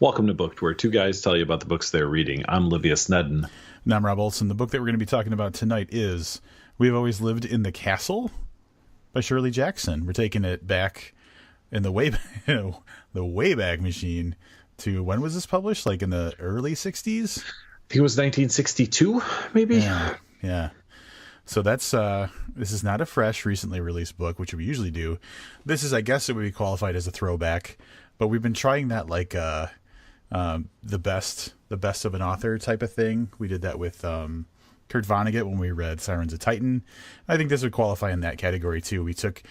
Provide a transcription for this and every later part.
Welcome to Booked, where two guys tell you about the books they're reading. I'm Livius Nedden. And I'm Robb Olson. The book that we're going to be talking about tonight is We've Always Lived in the Castle by Shirley Jackson. We're taking it back in the Wayback Machine to, when was this published? Like in the early 60s? I think it was 1962, maybe? Yeah. So that's, this is not a fresh, recently released book, which we usually do. This is, I guess it would be qualified as a throwback, but we've been trying that like, the best of an author type of thing. We did that with Kurt Vonnegut when we read Sirens of Titan. I think this would qualify in that category too. We took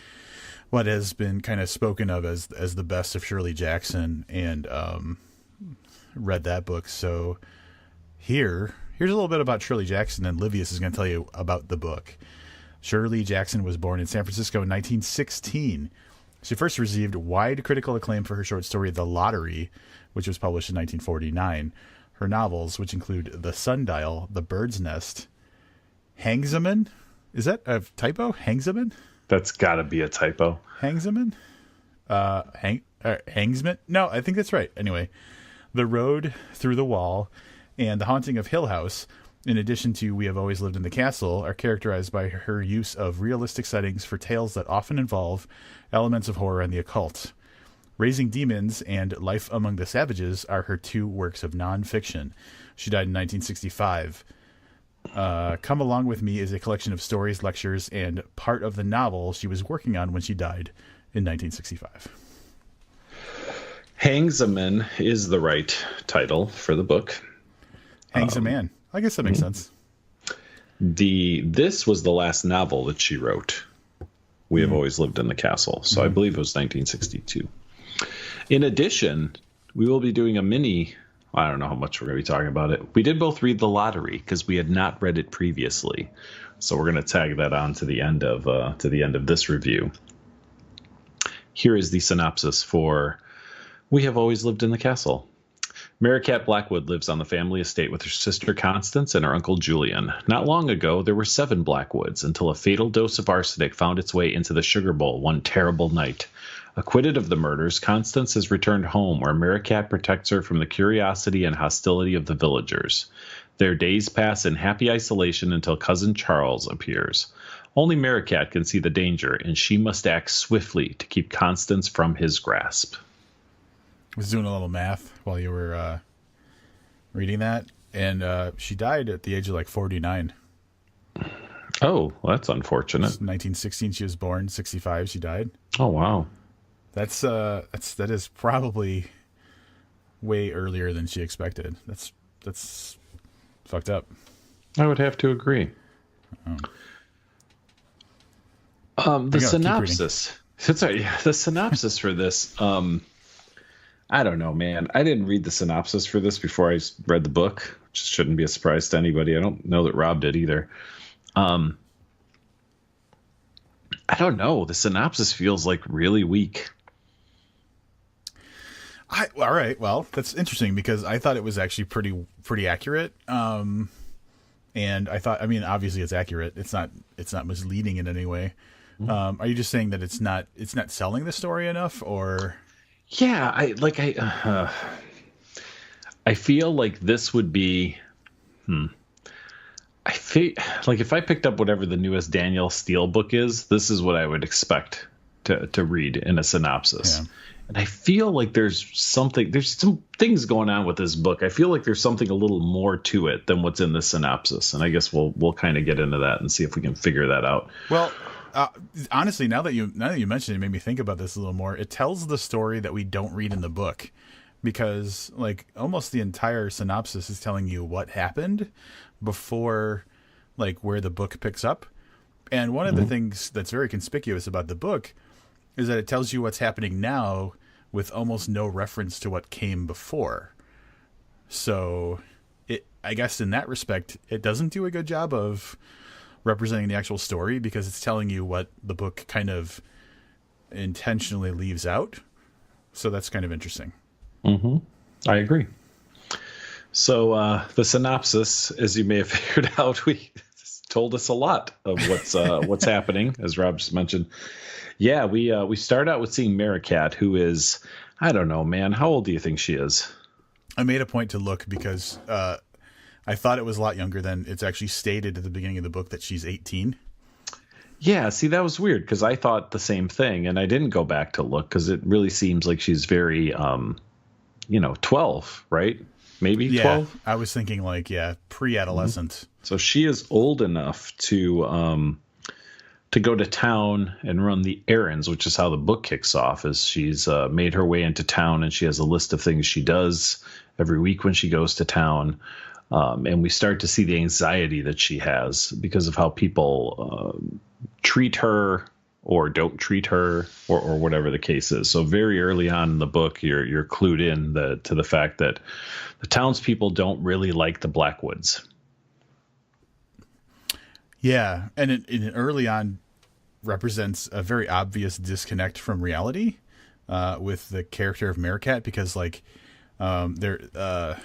what has been kind of spoken of as the best of Shirley Jackson and read that book. So here's a little bit about Shirley Jackson, and Livius is going to tell you about the book. Shirley Jackson was born in San Francisco in 1916. She first received wide critical acclaim for her short story The Lottery, which was published in 1949. Her novels, which include The Sundial, The Bird's Nest, Hangsaman. Is that a typo? Hangsaman? That's got to be a typo. Hangsaman? Hangsman? No, I think that's right. Anyway, The Road Through the Wall and The Haunting of Hill House, in addition to We Have Always Lived in the Castle, are characterized by her use of realistic settings for tales that often involve elements of horror and the occult. Raising Demons and Life Among the Savages are her two works of nonfiction. She died in 1965. Come Along With Me is a collection of stories, lectures, and part of the novel she was working on when she died in 1965. Hangsaman is the right title for the book. Hangsaman. I guess that makes sense. This was the last novel that she wrote. We Have Always Lived in the Castle. So I believe it was 1962. In addition, we will be doing a mini, I don't know how much we're going to be talking about it. We did both read The Lottery because we had not read it previously. So we're going to tag that on to the end of this review. Here is the synopsis for We Have Always Lived in the Castle. Maricat Blackwood lives on the family estate with her sister Constance and her uncle Julian. Not long ago, there were 7 Blackwoods until a fatal dose of arsenic found its way into the sugar bowl one terrible night. Acquitted of the murders, Constance has returned home where Maricat protects her from the curiosity and hostility of the villagers. Their days pass in happy isolation until cousin Charles appears. Only Maricat can see the danger, and she must act swiftly to keep Constance from his grasp. I was doing a little math while you were reading that, and she died at the age of like 49. Oh, well, that's unfortunate. 1916 she was born, 65 she died. Oh, wow. That is probably way earlier than she expected. That's fucked up. I would have to agree. The synopsis. The synopsis for this. I don't know, man. I didn't read the synopsis for this before I read the book, which shouldn't be a surprise to anybody. I don't know that Robb did either. I don't know. The synopsis feels like really weak. All right. Well, that's interesting because I thought it was actually pretty accurate. And I thought, I mean, obviously it's accurate. It's not misleading in any way. Are you just saying that it's not selling the story enough, or? Yeah, I feel like this would be, I feel like if I picked up whatever the newest Danielle Steele book is, this is what I would expect to read in a synopsis. Yeah. And I feel like there's some things going on with this book. I feel like there's something a little more to it than what's in the synopsis. And I guess we'll kind of get into that and see if we can figure that out. Well, honestly, now that you mentioned it, made me think about this a little more. It tells the story that we don't read in the book, because like almost the entire synopsis is telling you what happened before, like where the book picks up. And one of the things that's very conspicuous about the book is that it tells you what's happening now with almost no reference to what came before. So I guess in that respect, it doesn't do a good job of representing the actual story, because it's telling you what the book kind of intentionally leaves out. So that's kind of interesting. I agree. So the synopsis, as you may have figured out, we told us a lot of what's happening, as Robb just mentioned. Yeah, we start out with seeing Maricat, who is, I don't know, man. How old do you think she is? I made a point to look because I thought it was a lot younger than it's actually stated at the beginning of the book that she's 18. Yeah, see, that was weird because I thought the same thing, and I didn't go back to look because it really seems like she's very, 12, right? Maybe Yeah, 12. I was thinking like, yeah, pre-adolescent. So she is old enough to go to town and run the errands, which is how the book kicks off. Is she's made her way into town, and she has a list of things she does every week when she goes to town. And we start to see the anxiety that she has because of how people treat her or don't treat her, or whatever the case is. So very early on in the book, you're clued in to the fact that the townspeople don't really like the Blackwoods. Yeah, and it early on represents a very obvious disconnect from reality with the character of Meerkat because like her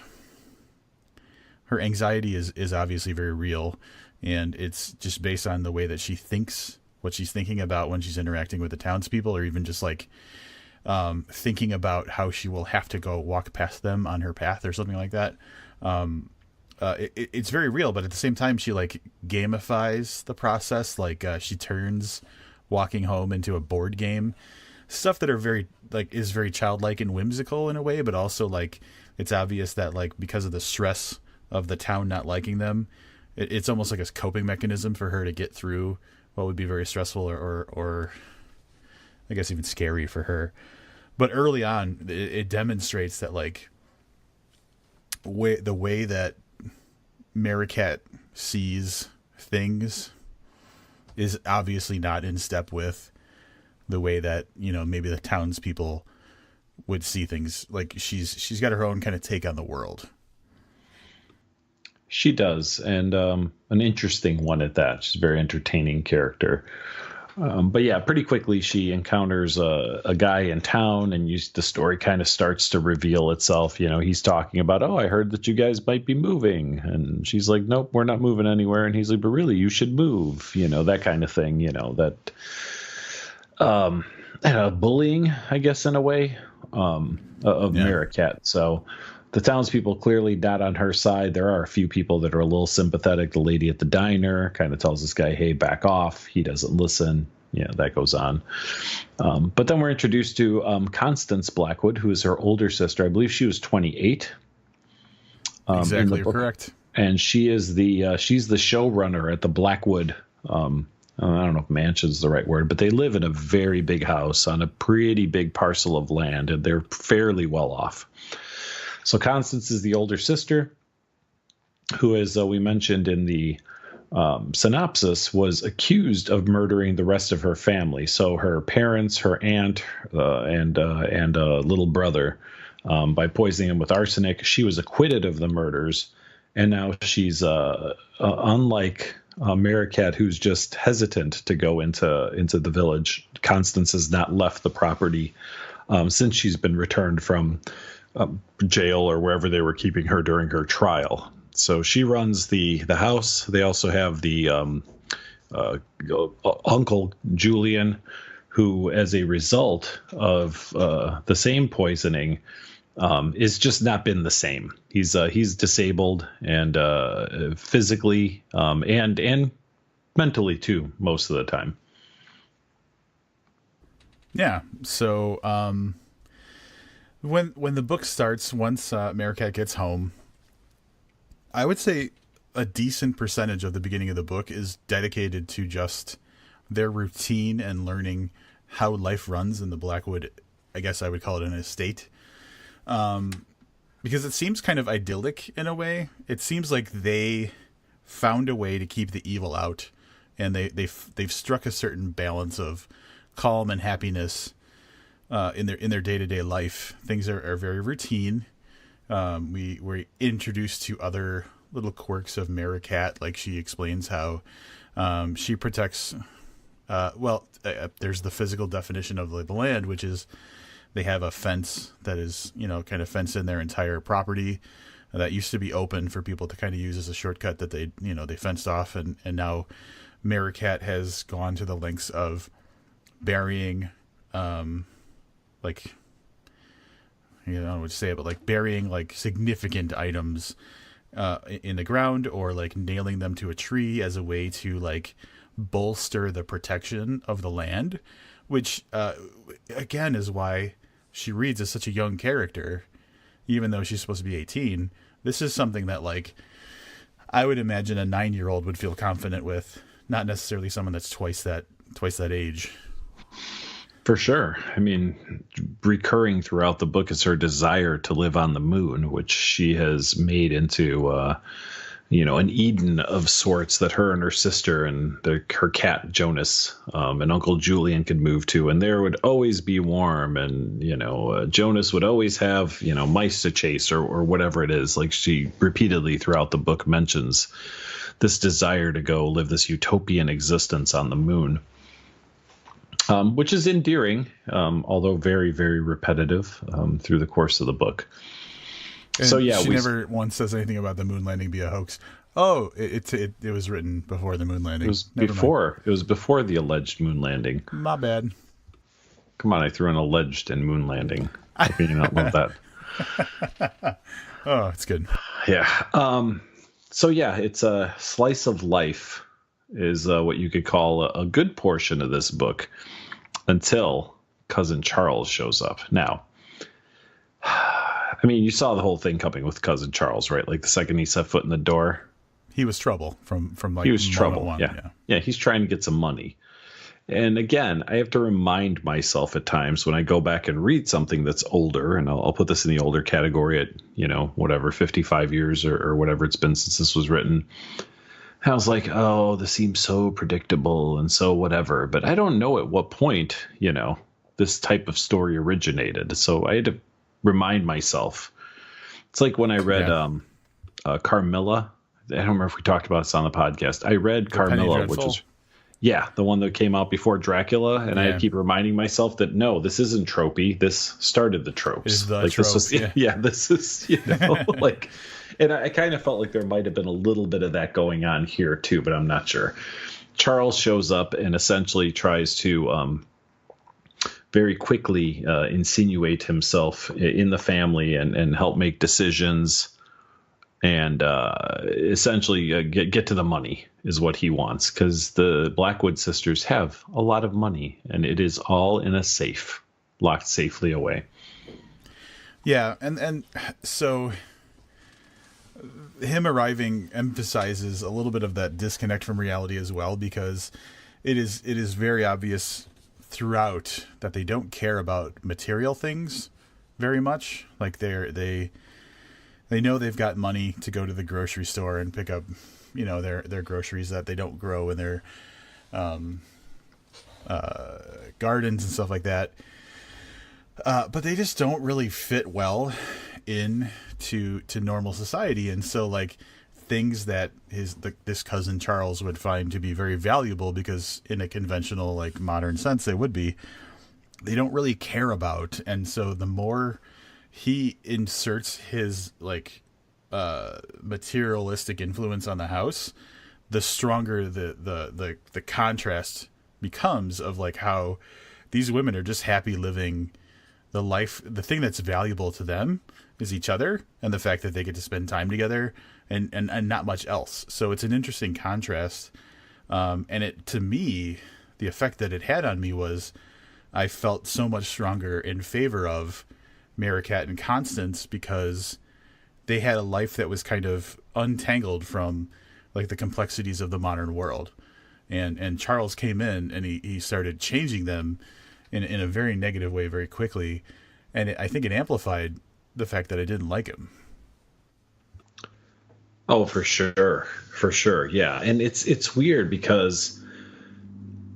anxiety is obviously very real, and it's just based on the way that she thinks, what she's thinking about when she's interacting with the townspeople, or even just like thinking about how she will have to go walk past them on her path or something like that. It's very real, but at the same time, she like gamifies the process. Like she turns walking home into a board game, stuff that are very like is very childlike and whimsical in a way, but also like it's obvious that like because of the stress of the town not liking them, it's almost like a coping mechanism for her to get through what would be very stressful or I guess even scary for her. But early on, it demonstrates that like the way that Meerkat sees things is obviously not in step with the way that, maybe the townspeople would see things. Like she's got her own kind of take on the world. She does, and an interesting one at that. She's a very entertaining character. But yeah, pretty quickly she encounters a guy in town, and the story kind of starts to reveal itself. He's talking about, oh, I heard that you guys might be moving, and she's like, nope, we're not moving anywhere. And he's like, but really, you should move. That kind of thing. That bullying, I guess, in a way, of Meerkat. So the townspeople clearly not on her side. There are a few people that are a little sympathetic. The lady at the diner kind of tells this guy, hey, back off. He doesn't listen. That goes on. But then we're introduced to Constance Blackwood, who is her older sister. I believe she was 28. Exactly, correct. And she is she's the showrunner at the Blackwood. I don't know if mansion is the right word, but they live in a very big house on a pretty big parcel of land, and they're fairly well off. So Constance is the older sister who, as we mentioned in the synopsis, was accused of murdering the rest of her family. So her parents, her aunt, and a little brother, by poisoning them with arsenic. She was acquitted of the murders, and now she's unlike Meerkat, who's just hesitant to go into the village. Constance has not left the property since she's been returned from jail or wherever they were keeping her during her trial. So she runs the house. They also have the Uncle Julian, who, as a result of the same poisoning, is just not been the same. He's disabled, and physically and mentally too most of the time. Yeah. So when the book starts, once Meerkat gets home, I would say a decent percentage of the beginning of the book is dedicated to just their routine and learning how life runs in the Blackwood. I guess I would call it an estate. Because it seems kind of idyllic in a way. It seems like they found a way to keep the evil out, and they've struck a certain balance of calm and happiness in their day-to-day life. Things are very routine. We're introduced to other little quirks of Meerkat, like she explains how she protects. There's the physical definition of the land, which is they have a fence that is, kind of fenced in their entire property that used to be open for people to kind of use as a shortcut that they fenced off. And now Meerkat has gone to the lengths of burying, you know, I would say it, but like burying like significant items in the ground, or like nailing them to a tree as a way to like bolster the protection of the land, which again is why she reads as such a young character, even though she's supposed to be 18. This is something that like I would imagine a 9-year-old would feel confident with, not necessarily someone that's twice that age. For sure. I mean, recurring throughout the book is her desire to live on the moon, which she has made into, an Eden of sorts that her and her sister and her cat Jonas and Uncle Julian could move to. And there would always be warm. And, Jonas would always have, mice to chase or whatever it is. Like she repeatedly throughout the book mentions this desire to go live this utopian existence on the moon. Which is endearing, although very, very repetitive through the course of the book. And so yeah, she never once says anything about the moon landing be a hoax. Oh, it was written before the moon landing. It was before the alleged moon landing. My bad. Come on, I threw an alleged and moon landing. Hope you not love that. Oh, it's good. Yeah. So yeah, it's a slice of life. Is what you could call a good portion of this book until Cousin Charles shows up. Now, I mean, you saw the whole thing coming with Cousin Charles, right? Like the second he set foot in the door, he was trouble from like he was trouble. One. Yeah. He's trying to get some money. And again, I have to remind myself at times when I go back and read something that's older, and I'll put this in the older category at, whatever, 55 years or whatever it's been since this was written. I was like, oh, this seems so predictable and so whatever. But I don't know at what point, this type of story originated. So I had to remind myself. It's like when I read Carmilla. I don't remember if we talked about this on the podcast. I read Carmilla, which was, the one that came out before Dracula. And I had to keep reminding myself that, no, this isn't tropey. This started the tropes. Is the trope, this is, like... And I kind of felt like there might have been a little bit of that going on here, too, but I'm not sure. Charles shows up and essentially tries to very quickly insinuate himself in the family and help make decisions and essentially get to the money is what he wants, because the Blackwood sisters have a lot of money and it is all in a safe, locked safely away. Yeah, and so... him arriving emphasizes a little bit of that disconnect from reality as well, because it is very obvious throughout that they don't care about material things very much. Like they know they've got money to go to the grocery store and pick up, their groceries that they don't grow in their gardens and stuff like that. But they just don't really fit well to normal society, and so like things that this cousin Charles would find to be very valuable, because in a conventional like modern sense they would be, they don't really care about. And so the more he inserts his like materialistic influence on the house, the stronger the contrast becomes of like how these women are just happy living the life. The thing that's valuable to them is each other and the fact that they get to spend time together and not much else. So it's an interesting contrast. And it, to me, the effect that it had on me was I felt so much stronger in favor of Maricat and Constance, because they had a life that was kind of untangled from like the complexities of the modern world. And Charles came in and he started changing them in a very negative way very quickly. And I think it amplified the fact that I didn't like him. Oh, for sure. For sure. Yeah. And it's weird because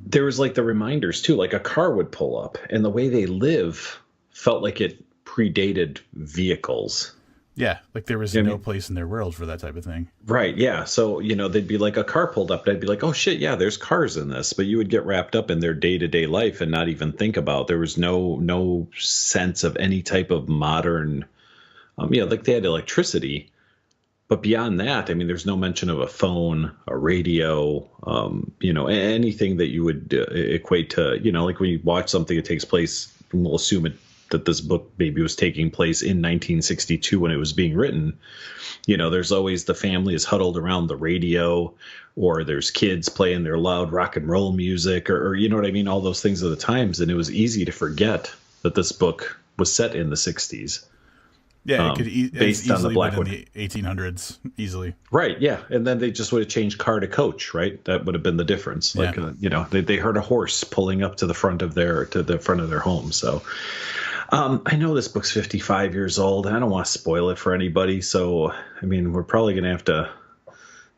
there was like the reminders too, like a car would pull up and the way they live felt like it predated vehicles. Yeah. Like there was no place in their world for that type of thing. Right. Yeah. So, they'd be like a car pulled up and I'd be like, oh shit. Yeah, there's cars in this, but you would get wrapped up in their day-to-day life and not even think about, there was no sense of any type of modern, like they had electricity, but beyond that, I mean, there's no mention of a phone, a radio, anything that you would equate to, like when you watch something that takes place, we'll assume it that this book maybe was taking place in 1962 when it was being written. There's always the family is huddled around the radio, or there's kids playing their loud rock and roll music, or you know what I mean? All those things are the times. And it was easy to forget that this book was set in the 60s. Yeah, it could based on the Blackwood. In the 1800s, easily. Right, yeah. And then they just would have changed car to coach, right? That would have been the difference. Like, they heard a horse pulling up to the front of their home. So I know this book's 55 years old. I don't want to spoil it for anybody. So, I mean, we're probably going to have to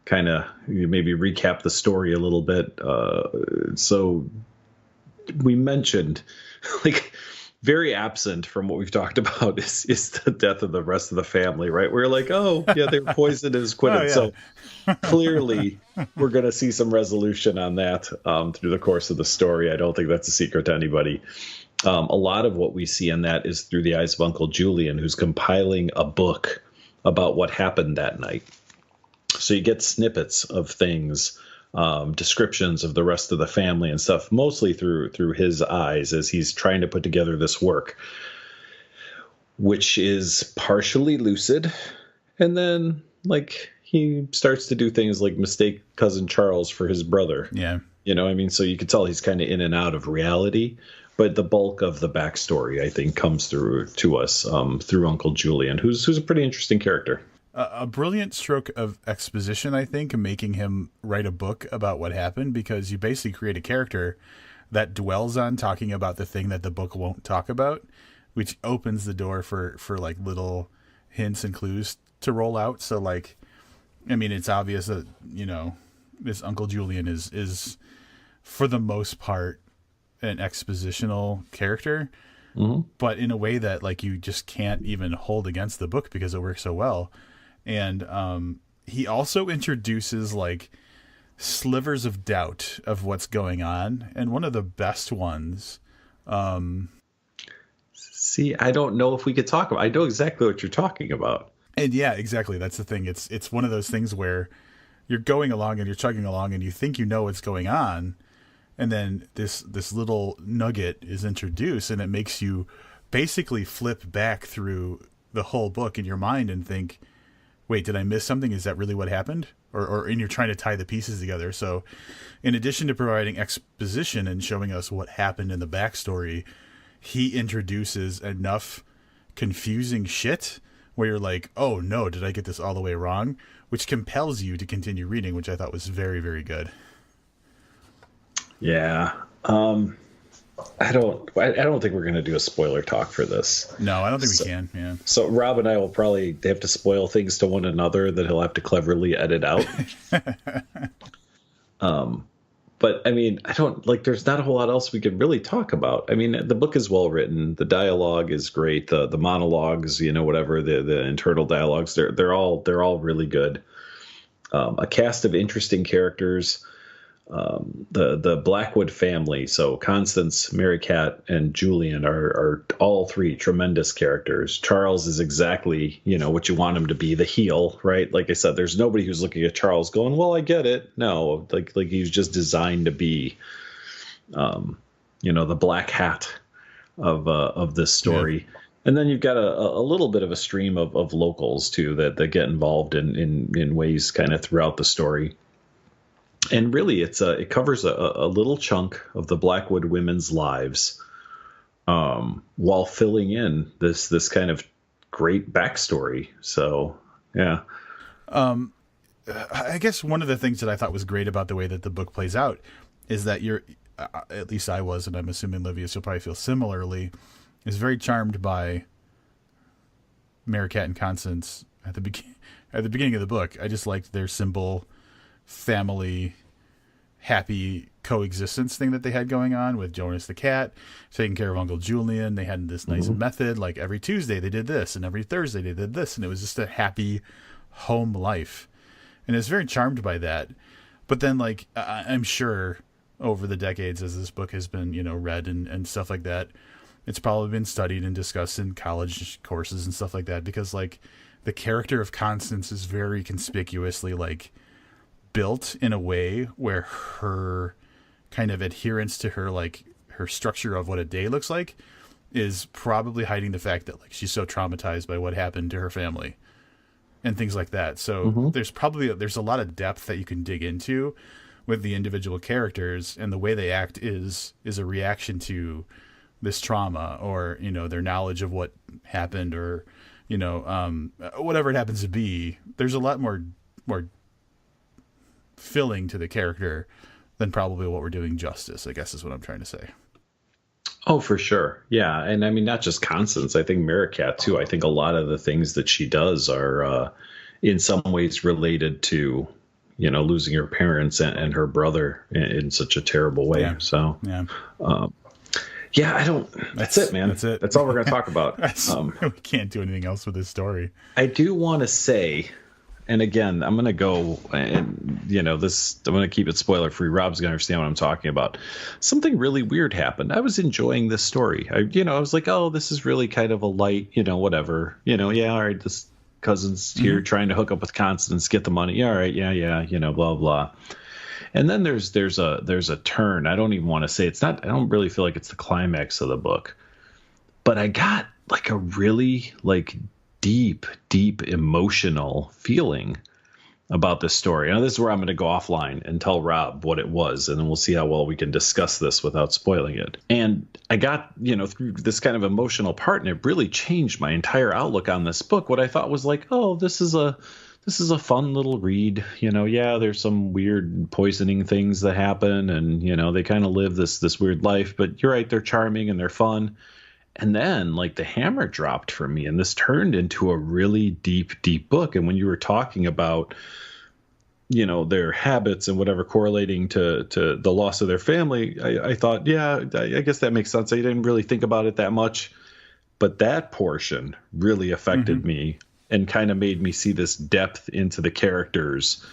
kind of maybe recap the story a little bit. So we mentioned, like, very absent from what we've talked about is the death of the rest of the family, right? We're like, oh, yeah, they were poisoned and acquitted. So clearly we're going to see some resolution on that through the course of the story. I don't think that's a secret to anybody. A lot of what we see in that is through the eyes of Uncle Julian, who's compiling a book about what happened that night. So you get snippets of things, descriptions of the rest of the family and stuff, mostly through his eyes as he's trying to put together this work, which is partially lucid. And then, like, he starts to do things like mistake cousin Charles for his brother. Yeah. So you could tell he's kind of in and out of reality. But the bulk of the backstory, I think, comes through to us through Uncle Julian, who's a pretty interesting character. A brilliant stroke of exposition, I think, making him write a book about what happened, because you basically create a character that dwells on talking about the thing that the book won't talk about, which opens the door for like little hints and clues to roll out. So, like, I mean, it's obvious that, this Uncle Julian is for the most part an expositional character, but in a way that, like, you just can't even hold against the book because it works so well. And he also introduces, like, slivers of doubt of what's going on, and one of the best ones. See, I don't know if we could talk about. I know exactly what you're talking about. And yeah, exactly. That's the thing. It's one of those things where you're going along and you're chugging along and you think you know what's going on, and then this little nugget is introduced, and it makes you basically flip back through the whole book in your mind and think, wait, did I miss something? Is that really what happened? And you're trying to tie the pieces together. So in addition to providing exposition and showing us what happened in the backstory, he introduces enough confusing shit where you're like, oh no, did I get this all the way wrong? Which compels you to continue reading, which I thought was very, very good. Yeah. I don't think we're going to do a spoiler talk for this. No, I don't think we can. Yeah. So Rob and I will probably have to spoil things to one another that he'll have to cleverly edit out. But I mean, there's not a whole lot else we could really talk about. I mean, the book is well written. The dialogue is great. The monologues, whatever, the internal dialogues, they're all really good. A cast of interesting characters. The Blackwood family, so Constance, Mary Cat, and Julian are all three tremendous characters. Charles is exactly, what you want him to be, the heel, right? Like I said, there's nobody who's looking at Charles going, well, I get it. No, like he's just designed to be, the black hat of this story. Yeah. And then you've got a little bit of a stream of locals too that get involved in ways kind of throughout the story. And really, it covers a little chunk of the Blackwood women's lives, while filling in this kind of great backstory. So, yeah. I guess one of the things that I thought was great about the way that the book plays out is that at least I was, and I'm assuming Livius, you'll probably feel similarly, is very charmed by Mary Cat and Constance at the beginning of the book. I just liked their simple family happy coexistence thing that they had going on with Jonas the cat taking care of Uncle Julian. They had this nice method, like every Tuesday they did this and every Thursday they did this, and it was just a happy home life, and it's very charmed by that. But then, like, I'm sure over the decades as this book has been read and stuff like that, it's probably been studied and discussed in college courses and stuff like that, because, like, the character of Constance is very conspicuously, like, built in a way where her kind of adherence to her, like, her structure of what a day looks like is probably hiding the fact that like she's so traumatized by what happened to her family and things like that. So there's a lot of depth that you can dig into with the individual characters, and the way they act is a reaction to this trauma, or their knowledge of what happened, or whatever it happens to be. There's a lot more filling to the character than probably what we're doing justice, I guess is what I'm trying to say. Oh, for sure. Yeah. And I mean, not just Constance, I think Maricat too. I think a lot of the things that she does are in some ways related to, losing her parents and her brother in such a terrible way. Yeah. So, yeah. That's it, man. That's it. That's all we're going to talk about. We can't do anything else with this story. I do want to say, and again, I'm going to go and, I'm going to keep it spoiler free. Rob's going to understand what I'm talking about. Something really weird happened. I was enjoying this story. I was like, oh, this is really kind of a light, whatever, yeah, all right, this cousin's here trying to hook up with Constance, get the money. Yeah, all right. Yeah. Blah, blah. And then there's a turn. I don't even want to say I don't really feel like it's the climax of the book, but I got like a really like deep emotional feeling about this story. Now, this is where I'm going to go offline and tell Rob what it was, and then we'll see how well we can discuss this without spoiling it. And I got, through this kind of emotional part, and it really changed my entire outlook on this book. What I thought was like, oh, this is a fun little read. There's some weird poisoning things that happen, and, they kind of live this weird life, but you're right, they're charming and they're fun. And then like the hammer dropped for me, and this turned into a really deep book. And when you were talking about, their habits and whatever correlating to the loss of their family, I thought, yeah, I guess that makes sense. I didn't really think about it that much, but that portion really affected me and kind of made me see this depth into the characters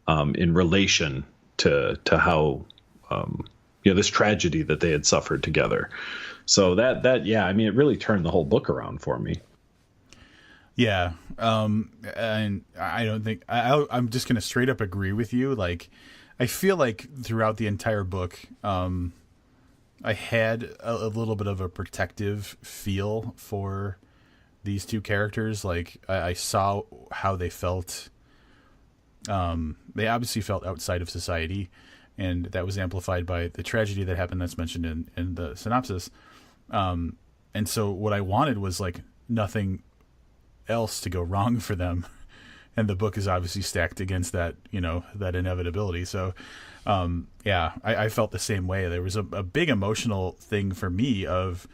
in relation to how, this tragedy that they had suffered together. So it really turned the whole book around for me. Yeah. And I don't think I'm just going to straight up agree with you. Like, I feel like throughout the entire book, I had a little bit of a protective feel for these two characters. Like I saw how they felt. They obviously felt outside of society, and that was amplified by the tragedy that happened that's mentioned in the synopsis. And so what I wanted was like nothing else to go wrong for them. And the book is obviously stacked against that, that inevitability. So, I felt the same way. There was a big emotional thing for me of,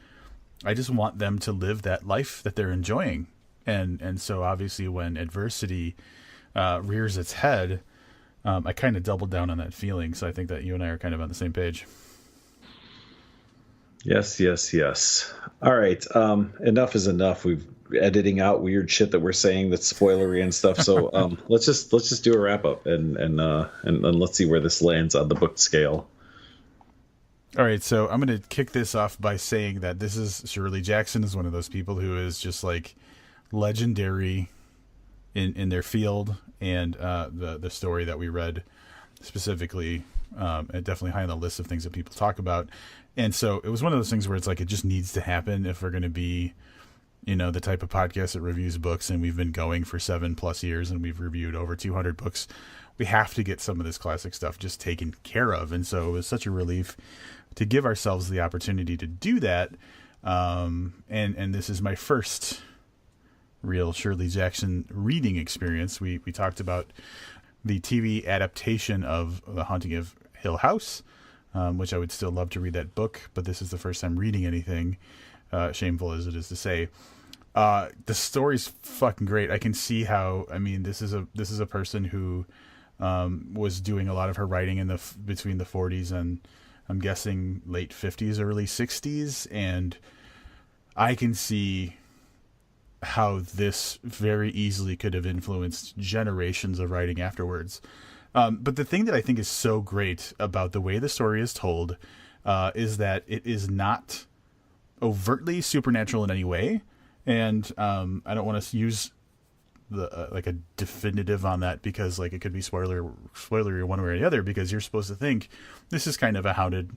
I just want them to live that life that they're enjoying. And so obviously when adversity, rears its head, I kind of doubled down on that feeling. So I think that you and I are kind of on the same page. Yes. All right. Enough is enough. We've editing out weird shit that we're saying that's spoilery and stuff. So let's just do a wrap up and let's see where this lands on the book scale. All right. So I'm going to kick this off by saying that this is Shirley Jackson is one of those people who is just like legendary in their field, and the story that we read specifically, definitely high on the list of things that people talk about. And so it was one of those things where it's like, it just needs to happen if we're going to be, the type of podcast that reviews books. And we've been going for 7+ years and we've reviewed over 200 books. We have to get some of this classic stuff just taken care of. And so it was such a relief to give ourselves the opportunity to do that. And this is my first real Shirley Jackson reading experience. We talked about the TV adaptation of The Haunting of Hill House, which I would still love to read that book, but this is the first time reading anything, shameful as it is to say. The story's fucking great. I can see how, this is a person who was doing a lot of her writing between the 40s and I'm guessing late 50s, early 60s, and I can see how this very easily could have influenced generations of writing afterwards. But the thing that I think is so great about the way the story is told is that it is not overtly supernatural in any way. And I don't want to use the like a definitive on that because like it could be spoilery one way or the other, because you're supposed to think this is kind of a how did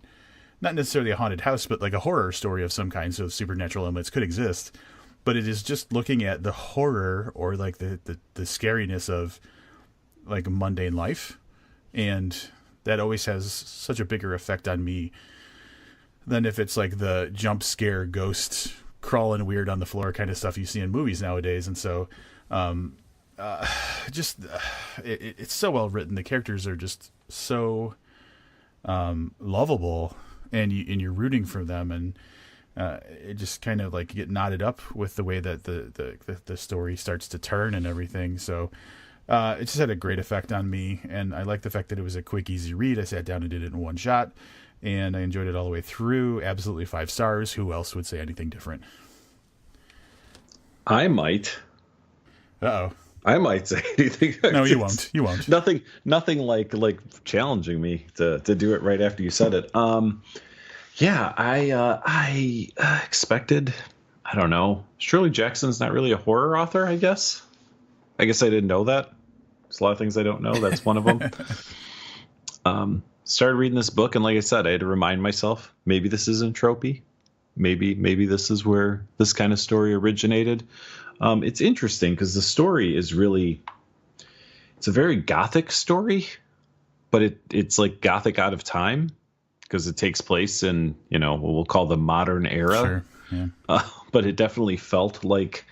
not necessarily a haunted house, but like a horror story of some kind. So supernatural elements could exist, but it is just looking at the horror or like the scariness of like mundane life. And that always has such a bigger effect on me than if it's like the jump scare ghost crawling weird on the floor kind of stuff you see in movies nowadays. And so, it's so well written. The characters are just so lovable, and you're rooting for them, and it just kind of like get knotted up with the way that the story starts to turn and everything. So it just had a great effect on me, and I like the fact that it was a quick, easy read. I sat down and did it in one shot, and I enjoyed it all the way through. Absolutely 5 stars. Who else would say anything different? I might. Uh-oh. I might say anything. No, you won't. You won't. Nothing like challenging me to do it right after you said it. Yeah, I expected. I don't know. Shirley Jackson's not really a horror author, I guess. I didn't know that. There's a lot of things I don't know. That's one of them. Started reading this book, and like I said, I had to remind myself, maybe this isn't tropey. Maybe this is where this kind of story originated. It's interesting because the story is really, it's a very gothic story, but it's like gothic out of time because it takes place in, what we'll call the modern era. Sure. Yeah. But it definitely felt like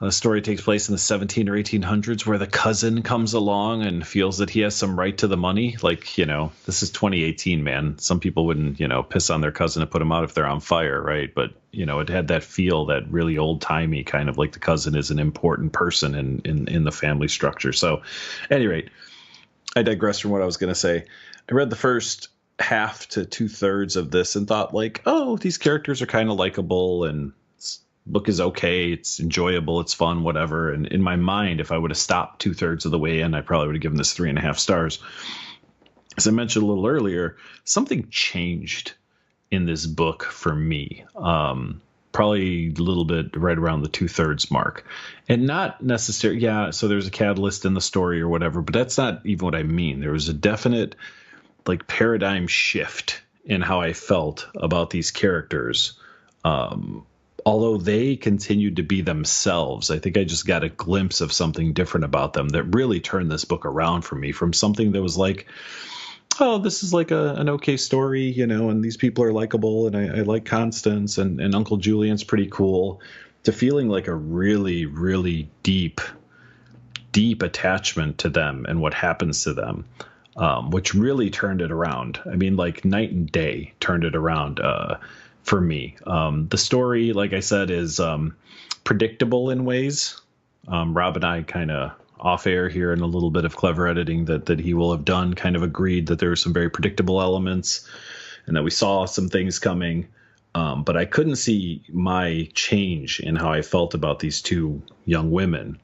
a story takes place in the 17 or 1800s where the cousin comes along and feels that he has some right to the money. Like, this is 2018, man. Some people wouldn't, piss on their cousin and put him out if they're on fire, right? But, it had that feel, that really old-timey kind of like the cousin is an important person in the family structure. So, at any rate, I digress from what I was going to say. I read the first half to 2/3 of this and thought like, oh, these characters are kind of likable and book is okay, it's enjoyable, it's fun, whatever. And in my mind, if I would have stopped 2/3 of the way in, I probably would have given this 3.5 stars. As I mentioned a little earlier, something changed in this book for me. Probably a little bit right around the 2/3 mark, and not necessarily. Yeah, so there's a catalyst in the story or whatever, but that's not even what I mean. There was a definite like paradigm shift in how I felt about these characters. Although they continued to be themselves, I think I just got a glimpse of something different about them that really turned this book around for me, from something that was like, oh, this is like an okay story, and these people are likable, and I like Constance, and Uncle Julian's pretty cool, to feeling like a really, really deep attachment to them and what happens to them, which really turned it around. I mean, like night and day turned it around for me. The story, like I said, is predictable in ways. Rob and I kind of off air here, and a little bit of clever editing that he will have done, kind of agreed that there were some very predictable elements and that we saw some things coming. But I couldn't see my change in how I felt about these two young women.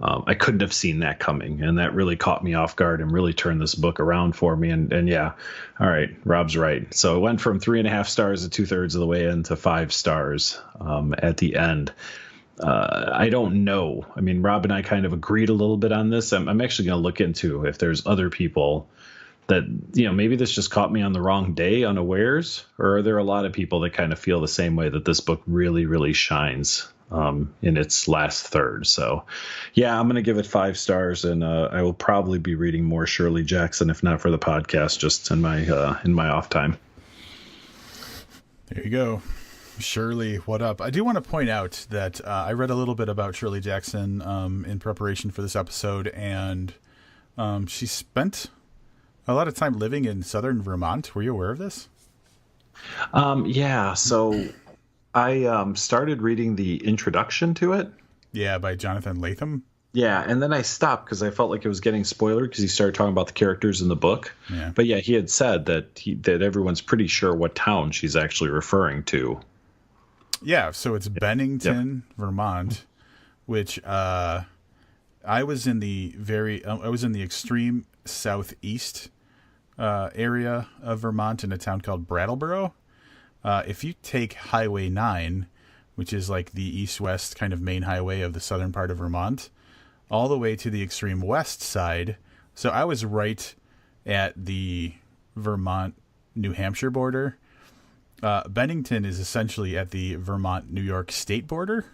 I couldn't have seen that coming, and that really caught me off guard and really turned this book around for me. And yeah, all right, Rob's right. So it went from 3.5 stars at 2/3 of the way into 5 stars at the end. I don't know. I mean, Rob and I kind of agreed a little bit on this. I'm actually going to look into if there's other people that, maybe this just caught me on the wrong day unawares, or are there a lot of people that kind of feel the same way, that this book really, really shines in its last third. So yeah, I'm going to give it 5 stars, and I will probably be reading more Shirley Jackson, if not for the podcast, just in my off time. There you go. Shirley, what up? I do want to point out that I read a little bit about Shirley Jackson in preparation for this episode, and she spent a lot of time living in southern Vermont. Were you aware of this? Yeah, so I started reading the introduction to it. Yeah, by Jonathan Latham. Yeah, and then I stopped because I felt like it was getting spoilered because he started talking about the characters in the book. Yeah. But yeah, he had said that everyone's pretty sure what town she's actually referring to. Yeah, so it's Bennington, yep. Vermont, which I was in the extreme southeast area of Vermont, in a town called Brattleboro. If you take Highway 9, which is like the east-west kind of main highway of the southern part of Vermont, all the way to the extreme west side. So I was right at the Vermont-New Hampshire border. Bennington is essentially at the Vermont-New York state border,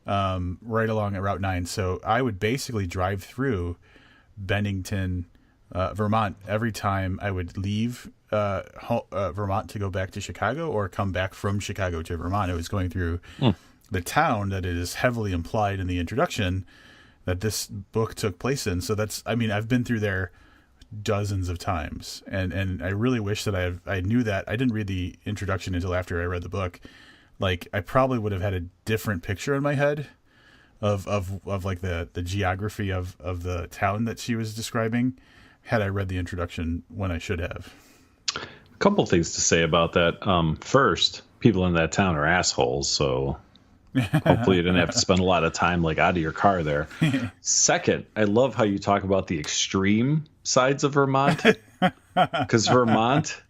right along at Route 9. So I would basically drive through Bennington, Vermont, every time I would leave Vermont to go back to Chicago or come back from Chicago to Vermont. I was going through the town that is heavily implied in the introduction that this book took place in. So I've been through there dozens of times, and I really wish that I knew that. I didn't read the introduction until after I read the book. Like, I probably would have had a different picture in my head of like the geography of the town that she was describing had I read the introduction when I should have. A couple things to say about that. First, people in that town are assholes, so hopefully you didn't have to spend a lot of time like out of your car there. Second, I love how you talk about the extreme sides of Vermont, because Vermont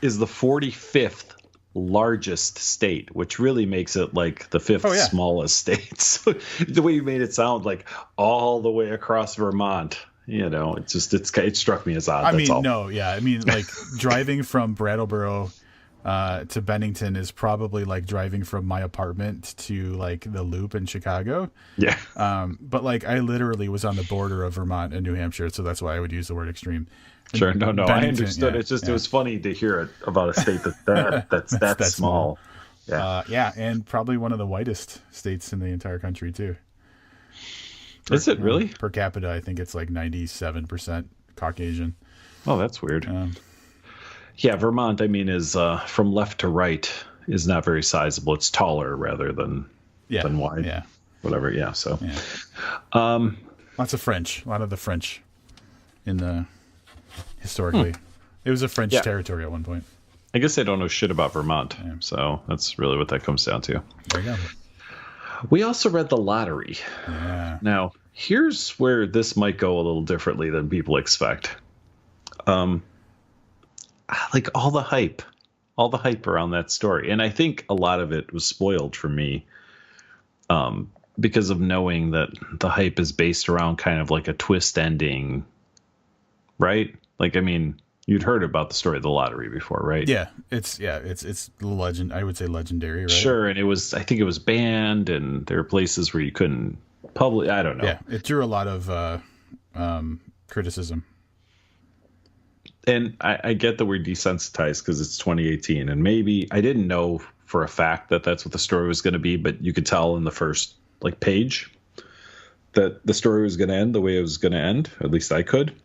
is the 45th largest state, which really makes it like the fifth smallest state. So the way you made it sound, like all the way across Vermont, it struck me as odd. Like driving from Brattleboro to Bennington is probably like driving from my apartment to like the Loop in Chicago. Yeah. But like I literally was on the border of Vermont and New Hampshire, so that's why I would use the word extreme. Sure. No, I understood. It's just, it was funny to hear it about a state that's small. Yeah. And probably one of the whitest states in the entire country too. Is it really? Per capita, I think it's like 97% Caucasian. Oh, that's weird. Yeah, Vermont, is from left to right is not very sizable. It's taller rather than wide. Yeah. Whatever. Yeah. So, lots of French. A lot of the French in the historically, it was a French territory at one point. I guess I don't know shit about Vermont, so that's really what that comes down to. There you go. We also read The Lottery. Yeah. Now, here's where this might go a little differently than people expect. Like all the hype around that story. And I think a lot of it was spoiled for me because of knowing that the hype is based around kind of like a twist ending, right? Like, you'd heard about the story of The Lottery before, right? Yeah, it's legend. I would say legendary, right? Sure, and I think it was banned, and there were places where you couldn't publish. I don't know. Yeah, it drew a lot of criticism. And I get that we're desensitized because it's 2018, and maybe I didn't know for a fact that that's what the story was going to be, but you could tell in the first page that the story was going to end the way it was going to end. At least I could.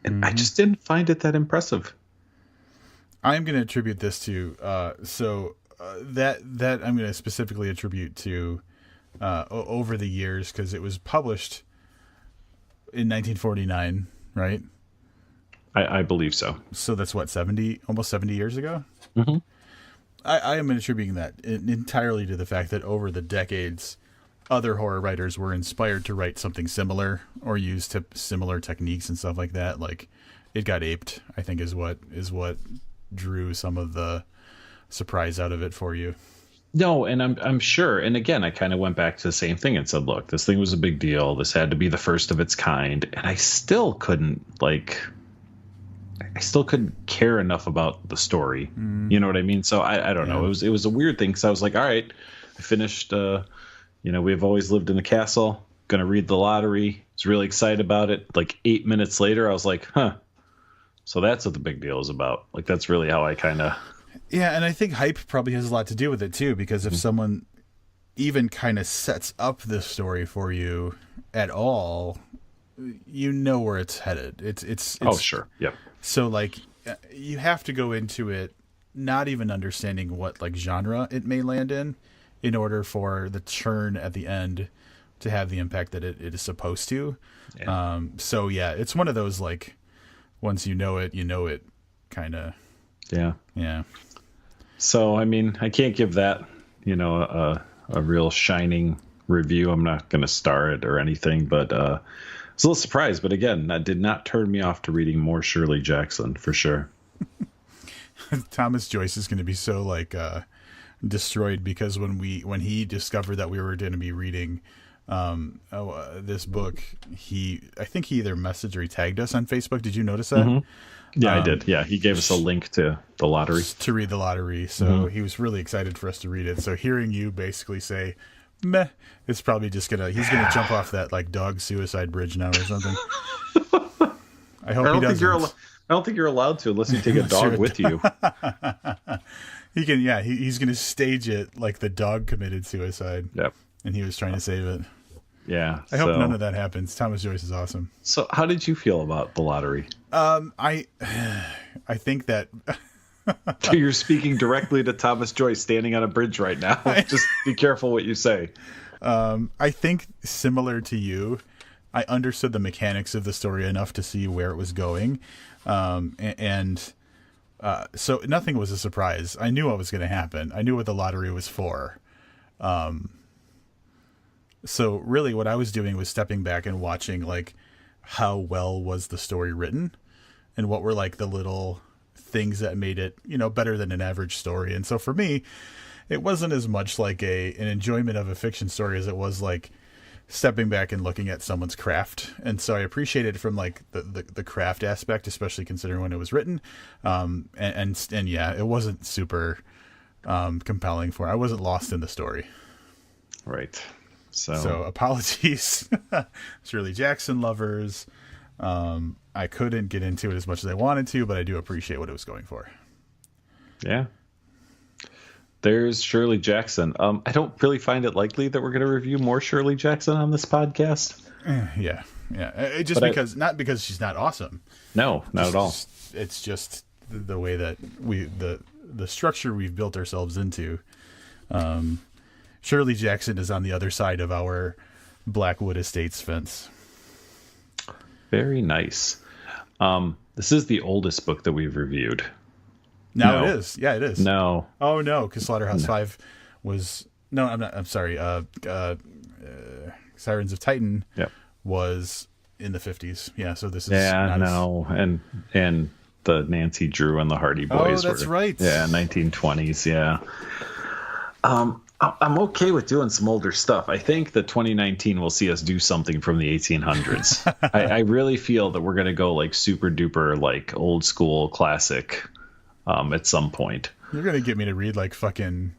And I just didn't find it that impressive. I'm going to attribute this to that I'm going to specifically attribute to over the years, because it was published in 1949, right? I believe so. So that's what, almost 70 years ago? Mm-hmm. I am attributing that entirely to the fact that over the decades, other horror writers were inspired to write something similar or use similar techniques and stuff like that. Like, it got aped, I think, is what drew some of the surprise out of it for you. No, and I'm sure. And again, I kind of went back to the same thing and said, look, this thing was a big deal. This had to be the first of its kind. And I still couldn't care enough about the story. You know what I mean? So I don't know. It was a weird thing, because I was like, all right, I finished, We've Always Lived in the Castle, going to read The Lottery. Was really excited about it. Like 8 minutes later, I was like, so that's what the big deal is about. Like, that's really how I kind of... Yeah, and I think hype probably has a lot to do with it, too, because if someone even kind of sets up this story for you at all, you know where it's headed. It's oh, sure. Yep. So, you have to go into it not even understanding what, genre it may land in order for the churn at the end to have the impact that it is supposed to. Yeah. It's one of those, once you know it kind of. Yeah. Yeah. So, I can't give that, a real shining review. I'm not going to star it or anything, but I was a little surprised. But again, that did not turn me off to reading more Shirley Jackson, for sure. Thomas Joyce is going to be so destroyed, because when he discovered that we were going to be reading this book, I think he either messaged or he tagged us on Facebook. Did you notice that? Mm-hmm. Yeah, I did. Yeah, he gave us a link to the lottery. To read the lottery. So he was really excited for us to read it. So hearing you basically say, meh, it's probably just he's gonna jump off that like dog suicide bridge now or something. I hope he doesn't. I don't think you're allowed to unless you take a dog with you. He can, yeah, he's gonna stage it like the dog committed suicide. Yep. And he was trying to save it. Yeah. I hope none of that happens. Thomas Joyce is awesome. So how did you feel about the lottery? I think that you're speaking directly to Thomas Joyce standing on a bridge right now. Just be careful what you say. I think similar to you, I understood the mechanics of the story enough to see where it was going. So nothing was a surprise. I knew what was going to happen. I knew what the lottery was for. So really what I was doing was stepping back and watching like how well was the story written and what were like the little things that made it, better than an average story. And so for me, it wasn't as much like an enjoyment of a fiction story as it was like stepping back and looking at someone's craft. And so I appreciated it from like the craft aspect, especially considering when it was written. And yeah, it wasn't super compelling I wasn't lost in the story. Right. So apologies, Shirley Jackson lovers. I couldn't get into it as much as I wanted to, but I do appreciate what it was going for. Yeah. There's Shirley Jackson. I don't really find it likely that we're going to review more Shirley Jackson on this podcast. Yeah. Not because she's not awesome. No, not at all. It's just the way that the structure we've built ourselves into. Shirley Jackson is on the other side of our Blackwood Estates fence. Very nice. This is the oldest book that we've reviewed. No. It is. Yeah, it is. No. Oh, no, because Slaughterhouse-Five was... No, I'm not. I'm sorry. Sirens of Titan was in the 50s. Yeah, so this is... Yeah, no. And the Nancy Drew and the Hardy Boys that's right. Yeah, 1920s, yeah. I'm okay with doing some older stuff. I think that 2019 will see us do something from the 1800s. I really feel that we're going to go like super duper, like old school classic at some point. You're going to get me to read like fucking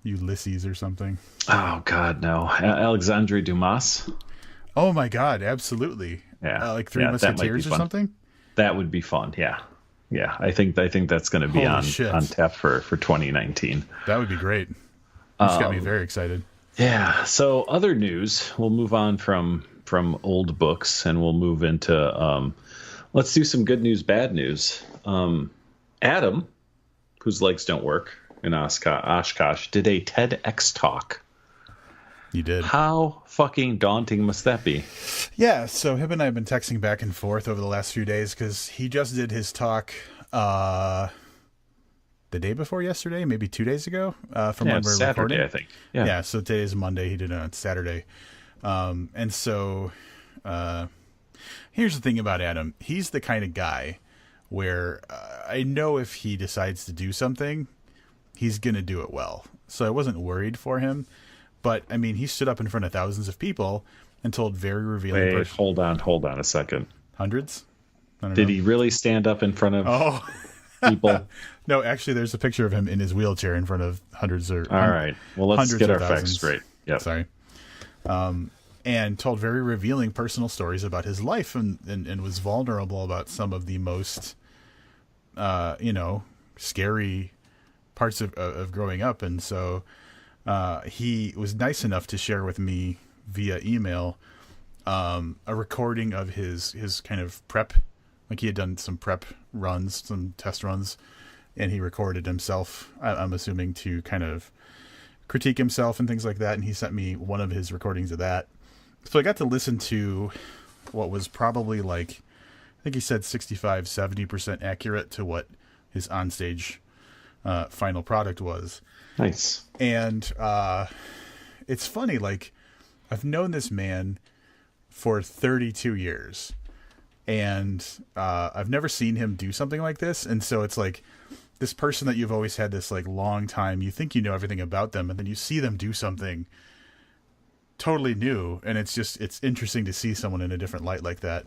Ulysses or something. Oh, God, no. Alexandre Dumas. Oh, my God. Absolutely. Yeah. Like Three Musketeers or something? That would be fun. Yeah. Yeah. I think that's going to be on tap for 2019. That would be great. It's got me very excited. Yeah. So other news, we'll move on from old books and we'll move into let's do some good news, bad news. Adam, whose legs don't work in Oshkosh, did a TEDx talk. You did. How fucking daunting must that be? Yeah. So him and I have been texting back and forth over the last few days because he just did his talk the day before yesterday, maybe 2 days ago, from when we're Saturday, recording. I think. Yeah. So today is Monday. He did it on Saturday. And so here's the thing about Adam. He's the kind of guy where I know if he decides to do something, he's going to do it well. So I wasn't worried for him. But, I mean, he stood up in front of thousands of people and told very revealing... Wait, hold on a second. Hundreds? Did he really stand up in front of people? No, actually, there's a picture of him in his wheelchair in front of hundreds or... All right. Well, let's get our facts straight. Yep. Sorry. And told very revealing personal stories about his life and was vulnerable about some of the most, scary parts of growing up. And so he was nice enough to share with me via email a recording of his kind of prep. Like he had done some prep runs, some test runs, and he recorded himself, I'm assuming, to kind of critique himself and things like that. And he sent me one of his recordings of that. So I got to listen to what was probably like, I think he said 65, 70% accurate to what his onstage final product was. Nice. And it's funny, like, I've known this man for 32 years. And I've never seen him do something like this. And so it's like this person that you've always had this like long time, you think you know everything about them, and then you see them do something totally new, and it's interesting to see someone in a different light like that.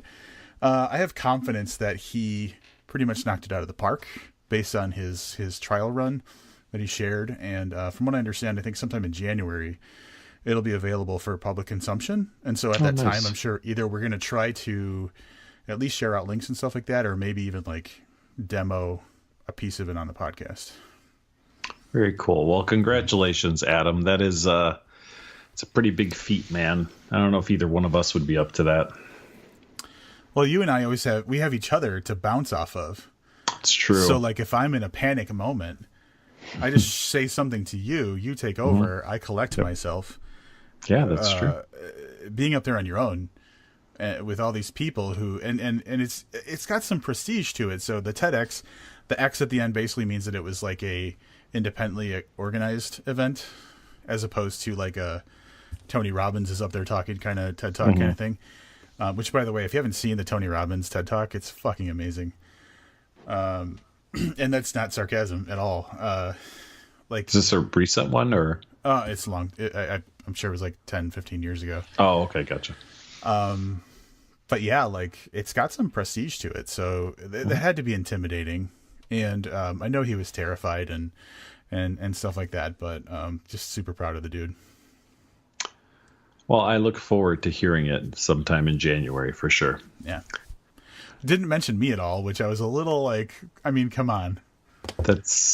I have confidence that he pretty much knocked it out of the park based on his trial run that he shared, and from what I understand, I think sometime in January it'll be available for public consumption. And so at that time, I'm sure either we're going to try to at least share out links and stuff like that, or maybe even like demo a piece of it on the podcast. Very cool. Well, congratulations, Adam. That is it's a pretty big feat, man. I don't know if either one of us would be up to that. Well, you and I we have each other to bounce off of. It's true. So like if I'm in a panic moment, I just say something to you, you take over, I collect myself. Yeah, that's true. Being up there on your own with all these people who and it's got some prestige to it. So the TEDx, the X at the end basically means that it was like a independently organized event, as opposed to like a Tony Robbins is up there talking kind of TED Talk kind of thing. Which, by the way, if you haven't seen the Tony Robbins TED Talk, it's fucking amazing. And that's not sarcasm at all. Like, is this a recent one or? It's long. I'm sure it was like 10, 15 years ago. Oh, okay. Gotcha. But yeah, like it's got some prestige to it. So that had to be intimidating. And, I know he was terrified and stuff like that, but, just super proud of the dude. Well, I look forward to hearing it sometime in January for sure. Yeah. Didn't mention me at all, which I was a little like, I mean, come on.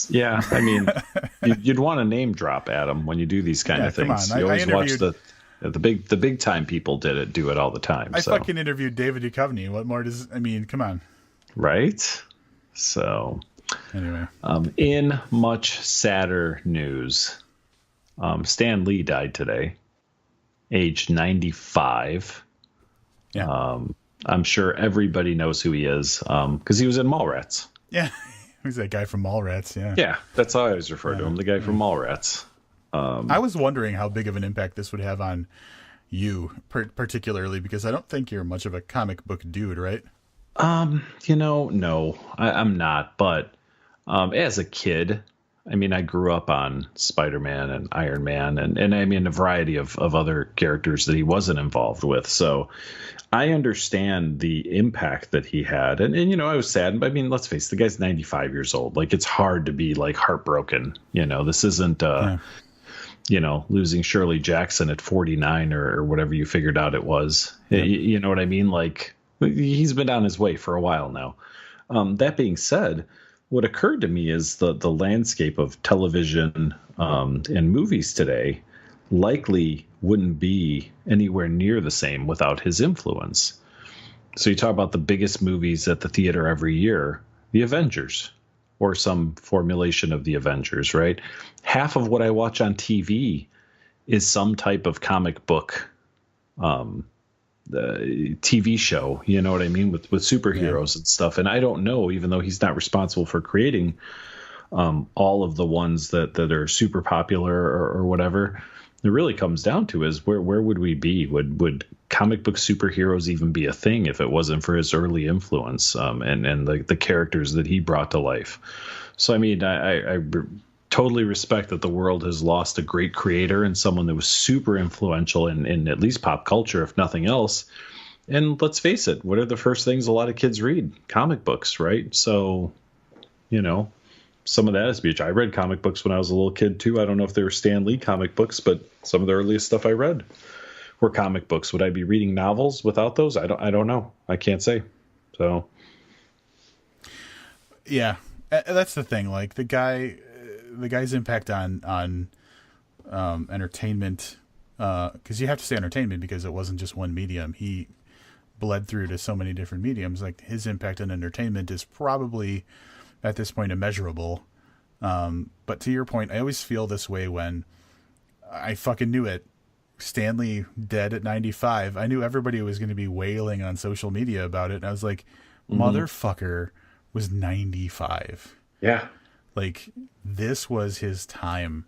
Yeah. I mean, you'd want to name drop Adam when you do these kind of things. You always watch the big time people do it all the time. I fucking interviewed David Duchovny. What more come on. Right. So anyway, in much sadder news, Stan Lee died today, age 95. Yeah. I'm sure everybody knows who he is because he was in Mallrats. Yeah. Who's that guy from Mallrats? Yeah. Yeah, that's how I always refer to him, the guy from Mallrats. I was wondering how big of an impact this would have on you, particularly because I don't think you're much of a comic book dude, right? No, I'm not. But as a kid, I mean, I grew up on Spider-Man and Iron Man and I mean, a variety of other characters that he wasn't involved with. So I understand the impact that he had. And I was sad. I mean, let's face it, the guy's 95 years old. Like, it's hard to be, like, heartbroken. This isn't, losing Shirley Jackson at 49 or whatever you figured out it was. Yeah. You know what I mean? Like, he's been on his way for a while now. That being said, what occurred to me is the landscape of television and movies today likely wouldn't be anywhere near the same without his influence. So you talk about the biggest movies at the theater every year, the Avengers, or some formulation of the Avengers, right? Half of what I watch on TV is some type of comic book TV show, you know what I mean, with superheroes and stuff. And I don't know, even though he's not responsible for creating all of the ones that are super popular or whatever, it really comes down to is where would we be? Would comic book superheroes even be a thing if it wasn't for his early influence and the characters that he brought to life? So, I mean, I totally respect that the world has lost a great creator and someone that was super influential in at least pop culture, if nothing else. And let's face it, what are the first things a lot of kids read? Comic books, right? So, some of that is beach. I read comic books when I was a little kid too. I don't know if they were Stan Lee comic books, but some of the earliest stuff I read were comic books. Would I be reading novels without those? I don't know. I can't say. So, yeah, that's the thing. Like the guy's impact on entertainment, because you have to say entertainment because it wasn't just one medium. He bled through to so many different mediums. Like his impact on entertainment is probably at this point immeasurable. But to your point, I always feel this way when I fucking knew it. Stanley dead at 95. I knew everybody was going to be wailing on social media about it. And I was like, motherfucker was 95. Yeah. Like this was his time.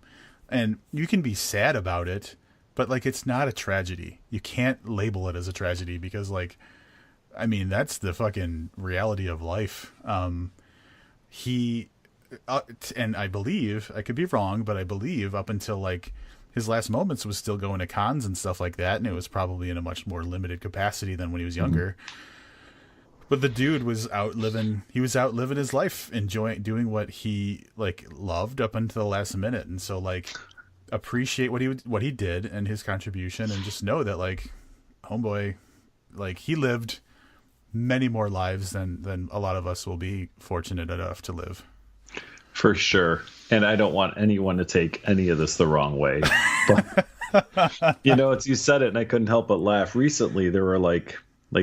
And you can be sad about it, but like, it's not a tragedy. You can't label it as a tragedy because like, I mean, that's the fucking reality of life. He, and I believe, I could be wrong, but I believe up until like his last moments was still going to cons and stuff like that, and it was probably in a much more limited capacity than when he was younger. But the dude was outliving his life, enjoying doing what he like loved up until the last minute. And so like appreciate what he did and his contribution, and just know that like homeboy, like he lived many more lives than a lot of us will be fortunate enough to live. For sure. And I don't want anyone to take any of this the wrong way. But you said it and I couldn't help but laugh. Recently there were like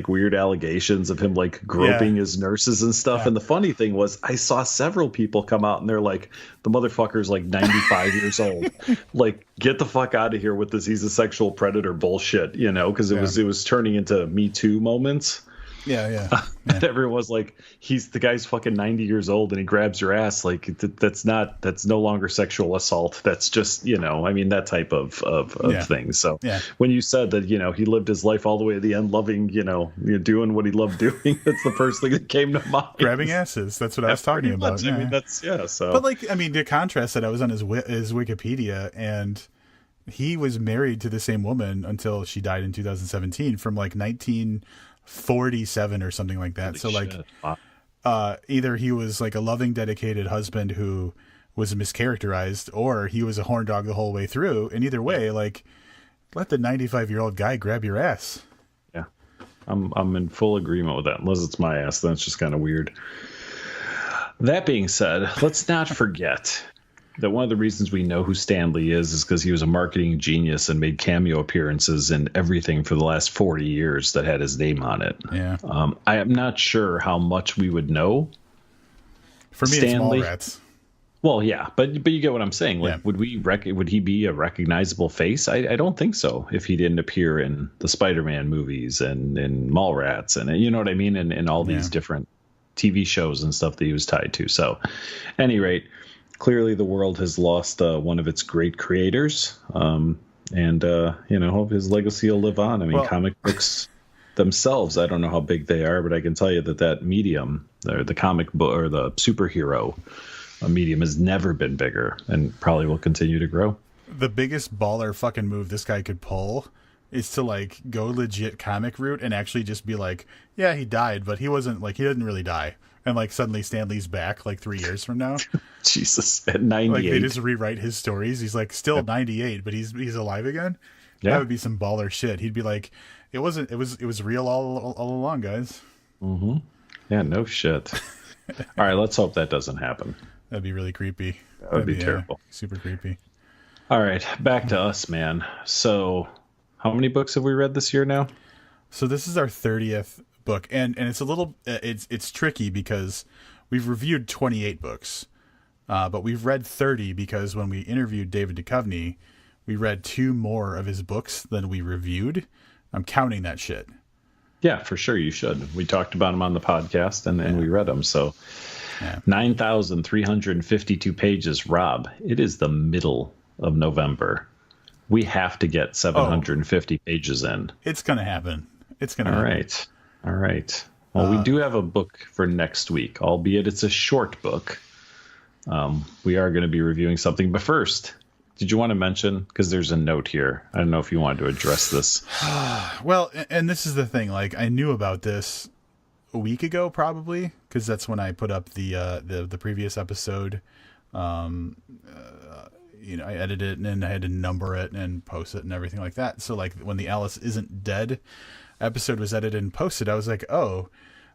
weird allegations of him like groping his nurses and stuff. And the funny thing was I saw several people come out and they're like, the motherfucker's like 95 years old. Like, get the fuck out of here with this. He's a sexual predator bullshit, because it was turning into Me Too moments. Yeah. Everyone was like, the guy's fucking 90 years old and he grabs your ass. Like that's no longer sexual assault. That's just, that type of thing. So when you said that, he lived his life all the way to the end, loving, doing what he loved doing, that's the first thing that came to mind. Grabbing asses. That's what I was talking about. I mean, so. But the contrast that I was on his Wikipedia, and he was married to the same woman until she died in 2017 from like 1947 or something like that. Holy shit. Either he was like a loving, dedicated husband who was mischaracterized, or he was a horn dog the whole way through. And either way, like, let the 95-year-old guy grab your ass. Yeah, I'm in full agreement with that. Unless it's my ass, then it's just kind of weird. That being said, let's not forget that one of the reasons we know who Stan Lee is because he was a marketing genius and made cameo appearances in everything for the last 40 years that had his name on it. Yeah. I am not sure how much we would know. For me, it's Mallrats. Well, yeah, but you get what I'm saying. Like, would he be a recognizable face? I don't think so. If he didn't appear in the Spider-Man movies and in Mallrats and you know what I mean, and all these different TV shows and stuff that he was tied to. So, at any rate, clearly the world has lost one of its great creators, and hope his legacy will live on. I mean, comic books themselves, I don't know how big they are, but I can tell you that medium, or the comic book or the superhero medium, has never been bigger and probably will continue to grow. The biggest baller fucking move this guy could pull is to like go legit comic route and actually just be like, yeah, he died, but he didn't really die. And like suddenly Stan Lee's back like 3 years from now. Jesus, at 98. Like they just rewrite his stories. He's like still 98, but he's alive again. Yeah. That would be some baller shit. He'd be like, it was real all along, guys. Mm-hmm. Yeah, no shit. All right, let's hope that doesn't happen. That'd be really creepy. That'd be terrible. Super creepy. All right, back to us, man. So, how many books have we read this year now? So this is our 30th book, and it's a little it's tricky because we've reviewed 28 books, but we've read 30 because when we interviewed David Duchovny, we read 2 more of his books than we reviewed. I'm counting that shit. Yeah, for sure you should. We talked about him on the podcast, and we read them. So 9,352 pages. Rob, it is the middle of November. We have to get 750 pages in. It's going to happen. It's going to happen. All right. Well, we do have a book for next week, albeit it's a short book. We are going to be reviewing something. But first, did you want to mention, because there's a note here, I don't know if you wanted to address this. Well, and this is the thing. Like, I knew about this a week ago, probably, because that's when I put up the previous episode. I edited it and then I had to number it and post it and everything like that. So like when the Alice Isn't Dead episode was edited and posted, I was like, oh,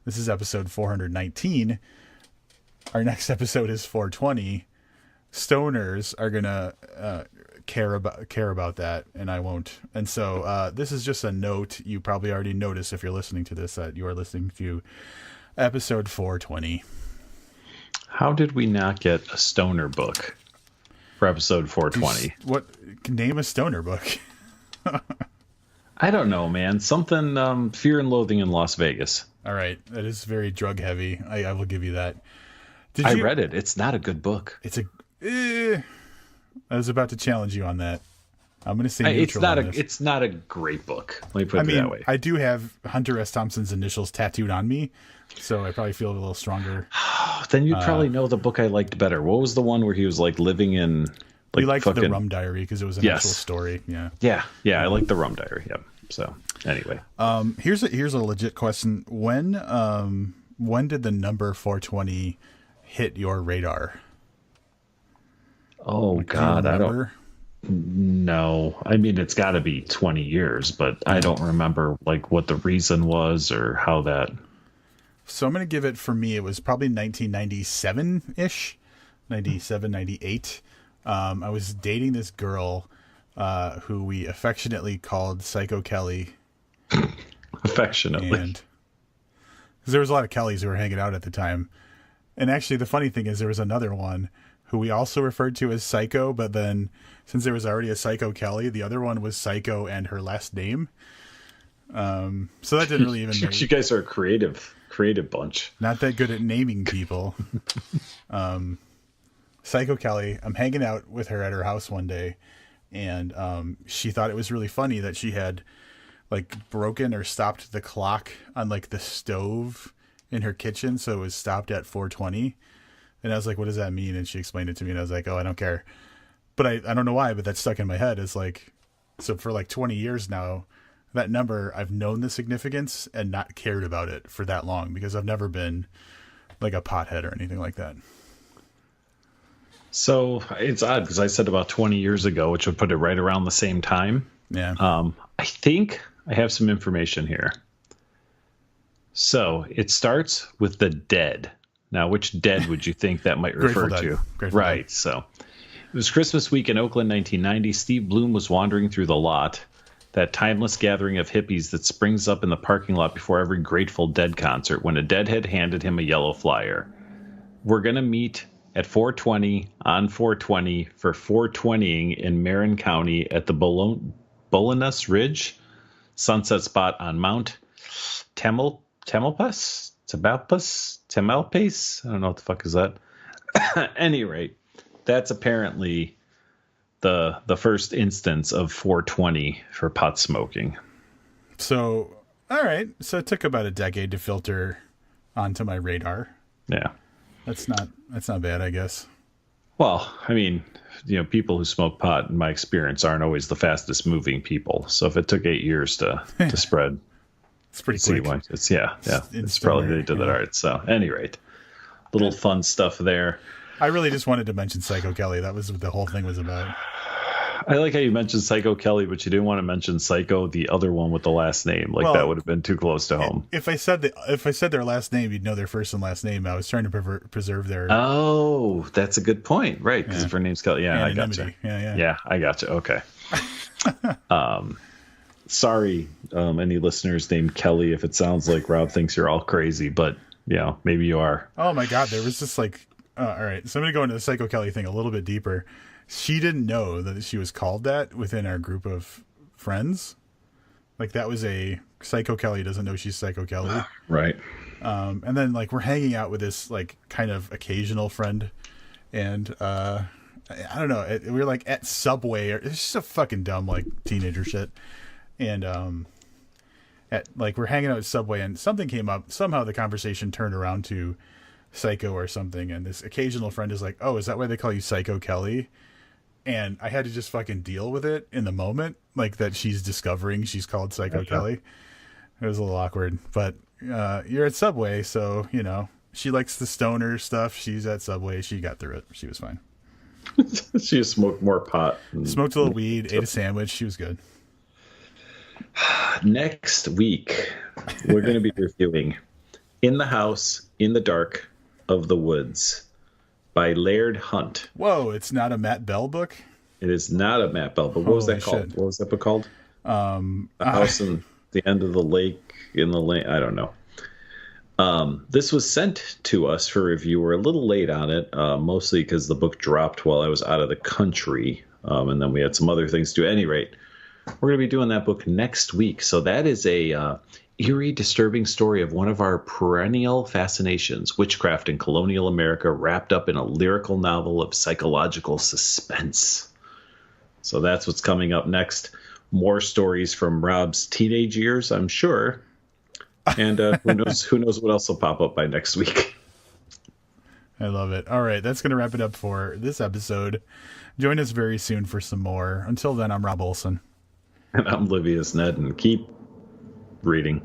this is episode 419. Our next episode is 420. Stoners are gonna care about that, and I won't. And so this is just a note. You probably already noticed if you're listening to this that you are listening to episode 420. How did we not get a stoner book for episode 420? What, name a stoner book? I don't know, man. Something Fear and Loathing in Las Vegas. All right, that is very drug heavy. I will give you that. I read it. It's not a good book. It's a. I was about to challenge you on that. I'm going to say neutral on this. It's not a great book. Let me put it that way. I do have Hunter S. Thompson's initials tattooed on me, so I probably feel a little stronger. Then you'd probably know the book I liked better. What was the one where he was like living in You liked fucking, the Rum Diary because it was an actual story. Yeah. Yeah. I like the Rum Diary. Yep. So anyway, here's a legit question. When did the number 420 hit your radar? Oh God, I don't know. I mean, it's got to be 20 years, but I don't remember like what the reason was or how that. So I'm going to give it, for me, it was probably 1997-ish, 97, 98. I was dating this girl who we affectionately called Psycho Kelly. Affectionately. And there was a lot of Kellys who were hanging out at the time. And actually, the funny thing is there was another one who we also referred to as Psycho, but then since there was already a Psycho Kelly, the other one was Psycho and her last name. So that didn't really even make... You guys are a creative bunch. Not that good at naming people. Psycho Kelly, I'm hanging out with her at her house one day, and she thought it was really funny that she had like broken or stopped the clock on like the stove in her kitchen, so it was stopped at 4:20. And I was like, what does that mean? And she explained it to me, and I was like, oh, I don't care. But I don't know why, but that stuck in my head. It's like, so for like 20 years now, that number, I've known the significance and not cared about it for that long because I've never been like a pothead or anything like that. So it's odd because I said about 20 years ago, which would put it right around the same time. Yeah. I think I have some information here. So it starts with the Dead. Now, which Dead would you think that might refer to? Right. So it was Christmas week in Oakland, 1990. Steve Bloom was wandering through the lot, that timeless gathering of hippies that springs up in the parking lot before every Grateful Dead concert, when a deadhead handed him a yellow flyer. We're going to meet at 420 on 420 for 420ing in Marin County at the Bolinas Ridge sunset spot on Mount Tamalpais? Tamalpais? I don't know what the fuck is that. At any rate, that's apparently the first instance of 420 for pot smoking. So, all right. So it took about a decade to filter onto my radar. Yeah. That's not bad, I guess. Well, I mean, people who smoke pot, in my experience, aren't always the fastest moving people. So if it took 8 years to spread, it's pretty quick. It's probably they did that. All right. So, at any rate, little fun stuff there. I really just wanted to mention Psycho Kelly. That was what the whole thing was about. I like how you mentioned Psycho Kelly, but you didn't want to mention Psycho, the other one with the last name. That would have been too close to home. If I said their last name, you'd know their first and last name. I was trying to preserve their. Oh, that's a good point, right? Because if her name's Kelly, I got you. Yeah, I got you. Okay. Sorry, any listeners named Kelly, if it sounds like Rob thinks you're all crazy, but maybe you are. Oh my God, there was just like, all right. So I'm gonna go into the Psycho Kelly thing a little bit deeper. She didn't know that she was called that within our group of friends. Like that was a Psycho Kelly doesn't know she's Psycho Kelly. Right. And then like we're hanging out with this like kind of occasional friend. And I don't know. We were like at Subway. It's just a fucking dumb like teenager shit. And we're hanging out at Subway and something came up. Somehow the conversation turned around to Psycho or something. And this occasional friend is like, oh, is that why they call you Psycho Kelly? And I had to just fucking deal with it in the moment, like that she's discovering she's called Psycho Kelly. It was a little awkward, but you're at Subway, so, she likes the stoner stuff. She's at Subway. She got through it. She was fine. She just smoked more pot. Smoked a little weed, ate a sandwich. She was good. Next week, we're going to be reviewing In the House, in the Dark of the Woods by Laird Hunt. Whoa, it's not a Matt Bell book? It is not a Matt Bell book. What was that called? What was that book called? The House in the End of the Lake, in the lane. I don't know. This was sent to us for review. We're a little late on it, mostly because the book dropped while I was out of the country. And then we had some other things to do. At any rate, we're going to be doing that book next week. So that is a eerie, disturbing story of one of our perennial fascinations, witchcraft in colonial America, wrapped up in a lyrical novel of psychological suspense. So that's what's coming up next. More stories from Rob's teenage years, I'm sure. And who knows what else will pop up by next week. I love it. All right, that's going to wrap it up for this episode. Join us very soon for some more. Until then, I'm Rob Olson. And I'm Livius Ned, and keep reading.